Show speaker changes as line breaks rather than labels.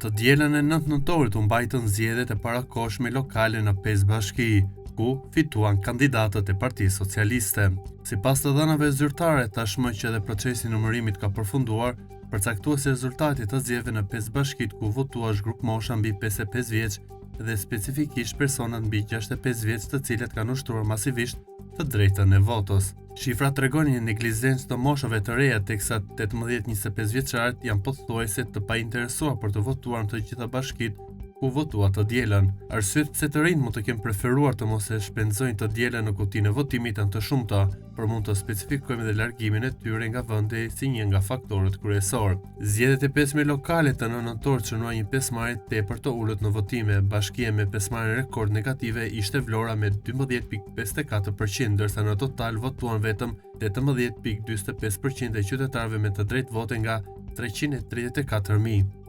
Të dielën e 9 nëntorit u mbajtën zgjedhjet e parakohshme lokale në 5 bashki, ku fituan kandidatët e Partisë Socialiste. Sipas të dhënave zyrtare, tashmë që edhe procesi i numërimit ka përfunduar, përcaktuesi rezultati të zgjedhjeve në 5 bashkit ku votua është grup mosha mbi 55 vjeç dhe specifikisht personat mbi 65 vjeç të cilët kanë ushtruar masivisht të drejtën e votës. Shifrat tregojnë një neglizencë të moshave të reja, teksa 18-25 vjeçarët janë pothuajse të painteresuar për të votuar në të gjitha bashkitë ku votua të dielën. Arsyet pse të rinjt mund të kenë preferuar të mos e shpenzojnë të dielën në kutinë e votimit janë të shumta, por mund të specifikojmë edhe largimin e tyre nga vendi si një nga faktorët kryesor. Zgjedhjet e pesme lokale të 9 nëntorit shënuan një pjesëmarrje tepër të ulët në votime. Bashkia me pjesëmarrje rekord negative ishte Vlora me 12.54%, ndërsa në total votuan vetëm 18.45% e qytetarëve me të drejtë vote nga 334.000.